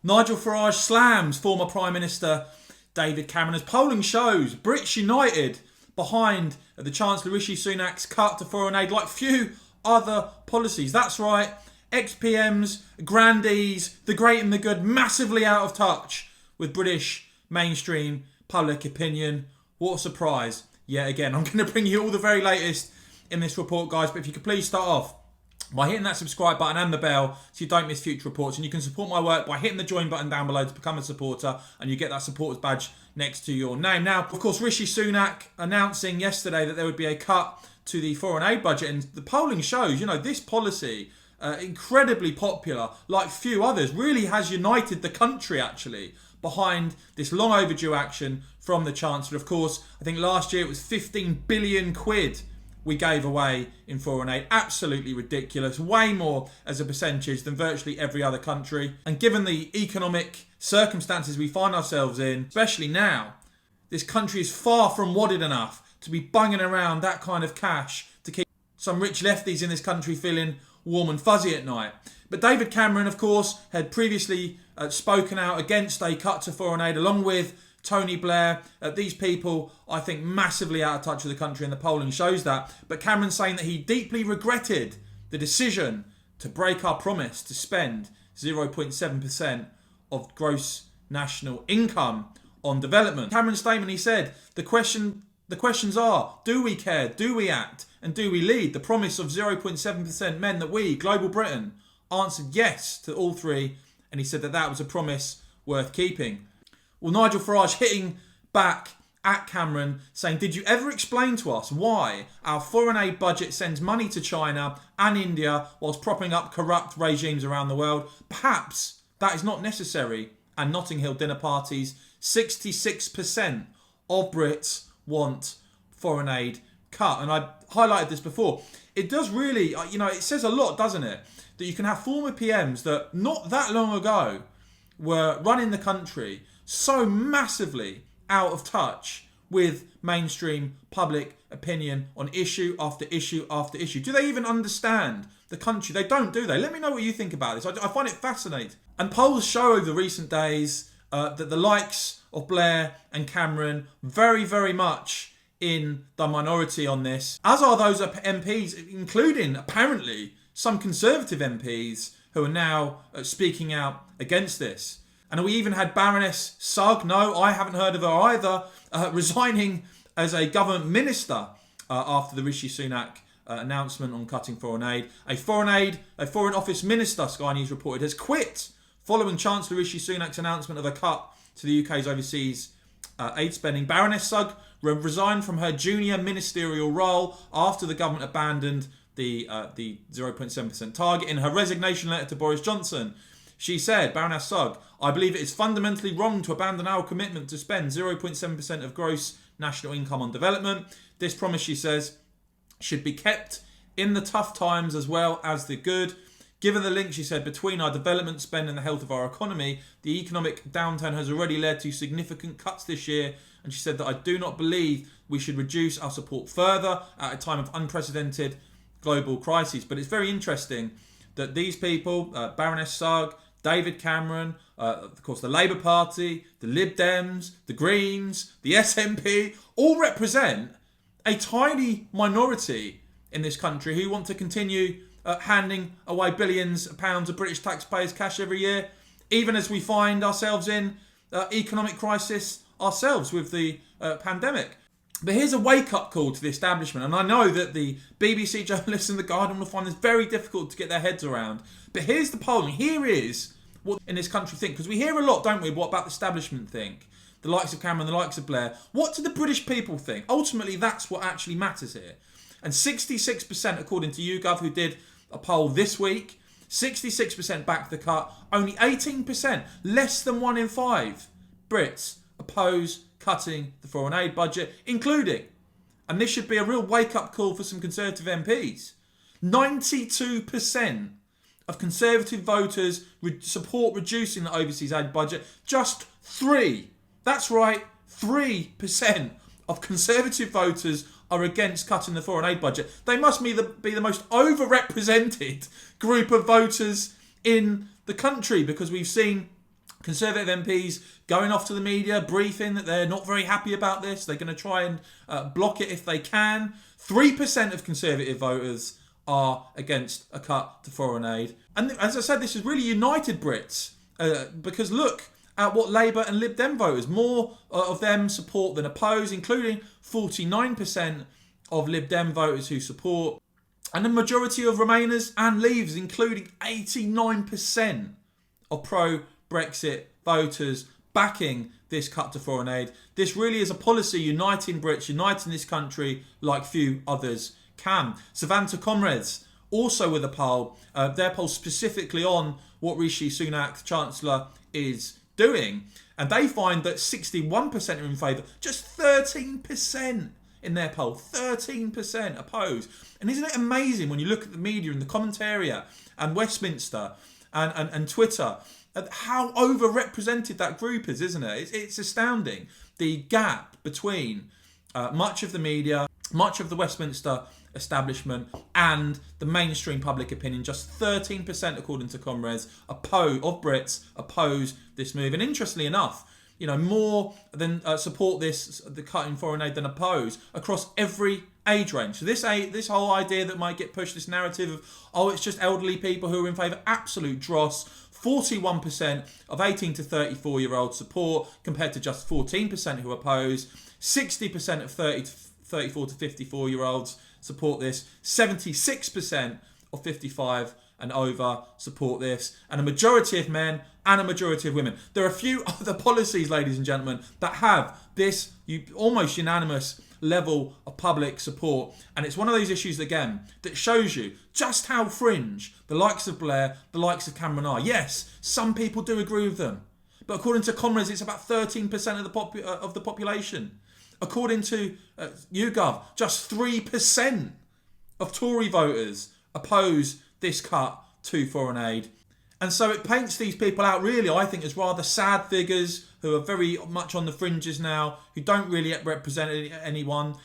Nigel Farage slams former Prime Minister David Cameron as polling shows Brits united behind the Chancellor Rishi Sunak's cut to foreign aid like few other policies. That's right, ex-PMs, grandees, the great and the good, massively out of touch with British mainstream public opinion. What a surprise. Yet again, I'm going to bring you all the very latest in this report, guys, but if you could please start off by hitting that subscribe button and the bell so you don't miss future reports. And you can support my work by hitting the join button down below to become a supporter, and you get that supporters badge next to your name. Now, of course, Rishi Sunak announcing yesterday that there would be a cut to the foreign aid budget, and the polling shows, this policy, incredibly popular, like few others, really has united the country actually behind this long overdue action from the Chancellor. Of course, I think last year it was 15 billion quid we gave away in foreign aid. Absolutely ridiculous. Way more as a percentage than virtually every other country. And given the economic circumstances we find ourselves in, especially now, this country is far from wadded enough to be bunging around that kind of cash to keep some rich lefties in this country feeling warm and fuzzy at night. But David Cameron, of course, had previously spoken out against a cut to foreign aid, along with Tony Blair. These people, I think, massively out of touch with the country, and the polling shows that. But Cameron saying that he deeply regretted the decision to break our promise to spend 0.7% of gross national income on development. Cameron's statement, he said, the questions are, do we care, do we act, and do we lead? The promise of 0.7% meant that we, global Britain, answered yes to all three, and he said that that was a promise worth keeping. Well, Nigel Farage hitting back at Cameron, saying, did you ever explain to us why our foreign aid budget sends money to China and India whilst propping up corrupt regimes around the world? Perhaps that is not necessary. And Notting Hill dinner parties, 66% of Brits want foreign aid cut. And I highlighted this before. It does really, it says a lot, doesn't it? That you can have former PMs that not that long ago were running the country so massively out of touch with mainstream public opinion on issue after issue after issue. Do they even understand the country? They don't, do they? Let me know what you think about this. I find it fascinating. And polls show over recent days that the likes of Blair and Cameron very, very much in the minority on this, as are those MPs, including apparently some Conservative MPs who are now speaking out against this. And we even had Baroness Sugg, no, I haven't heard of her either, resigning as a government minister after the Rishi Sunak announcement on cutting foreign aid. A foreign office minister, Sky News reported, has quit following Chancellor Rishi Sunak's announcement of a cut to the UK's overseas aid spending. Baroness Sugg resigned from her junior ministerial role after the government abandoned the 0.7% target. In her resignation letter to Boris Johnson, she said, Baroness Sugg, I believe it is fundamentally wrong to abandon our commitment to spend 0.7% of gross national income on development. This promise, she says, should be kept in the tough times as well as the good. Given the link, she said, between our development spend and the health of our economy, the economic downturn has already led to significant cuts this year. And she said that I do not believe we should reduce our support further at a time of unprecedented global crises. But it's very interesting that these people, Baroness Sugg, David Cameron, of course the Labour Party, the Lib Dems, the Greens, the SNP, all represent a tiny minority in this country who want to continue handing away billions of pounds of British taxpayers' cash every year, even as we find ourselves in economic crisis ourselves with the pandemic. But here's a wake-up call to the establishment, and I know that the BBC journalists and the Guardian will find this very difficult to get their heads around, but here's the polling. Here is what in this country think, because we hear a lot, don't we, what about the establishment think? The likes of Cameron, the likes of Blair. What do the British people think? Ultimately, that's what actually matters here. And 66%, according to YouGov, who did a poll this week, 66% back the cut. Only 18%, less than 1 in 5 Brits oppose cutting the foreign aid budget, including, and this should be a real wake-up call for some Conservative MPs, 92% of Conservative voters support reducing the overseas aid budget. Just 3%, that's right, 3% of Conservative voters are against cutting the foreign aid budget. They must be the most overrepresented group of voters in the country, because we've seen Conservative MPs going off to the media, briefing that they're not very happy about this. They're going to try and block it if they can. 3% of Conservative voters are against a cut to foreign aid. And as I said, this has really united Brits because look at what Labour and Lib Dem voters, more of them support than oppose, including 49% of Lib Dem voters who support, and the majority of Remainers and Leavers, including 89% of pro-Brexit voters backing this cut to foreign aid. This really is a policy uniting Brits, uniting this country like few others can. Savanta Comrades, also with a poll, their poll specifically on what Rishi Sunak, the Chancellor, is doing. And they find that 61% are in favour, just 13% in their poll, 13% oppose. And isn't it amazing when you look at the media and the commentariat and Westminster and Twitter, how overrepresented that group is, isn't it? It's astounding. The gap between much of the media, much of the Westminster establishment and the mainstream public opinion. Just 13%, according to Comrades, of Brits oppose this move. And interestingly enough, more than support the cut in foreign aid than oppose across every age range. So this whole idea that might get pushed, this narrative of, it's just elderly people who are in favour, absolute dross. 41% of 18 to 34-year-olds support, compared to just 14% who oppose. 60% of 30 to 34 to 54-year-olds support this. 76% of 55 and over support this. And a majority of men and a majority of women. There are a few other policies, ladies and gentlemen, that have this almost unanimous level of public support. And it's one of those issues, again, that shows you just how fringe the likes of Blair, the likes of Cameron are. Yes, some people do agree with them. But according to Comrades, it's about 13% of the population. According to YouGov, just 3% of Tory voters oppose this cut to foreign aid. And so it paints these people out, really, I think, as rather sad figures who are very much on the fringes now, who don't really represent anyone,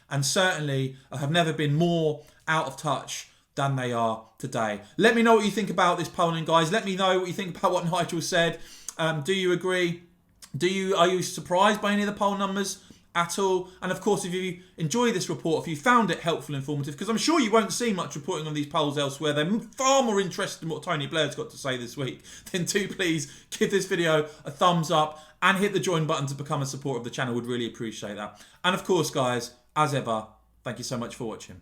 and certainly have never been more out of touch than they are today. Let me know what you think about this polling, guys. Let me know what you think about what Nigel said. Do you agree? Are you surprised by any of the poll numbers at all? And of course, if you enjoy this report, if you found it helpful, informative, because I'm sure you won't see much reporting on these polls elsewhere, they're far more interested in what Tony Blair's got to say this week, then do please give this video a thumbs up and hit the join button to become a supporter of the channel. Would really appreciate that. And of course, guys, as ever, thank you so much for watching.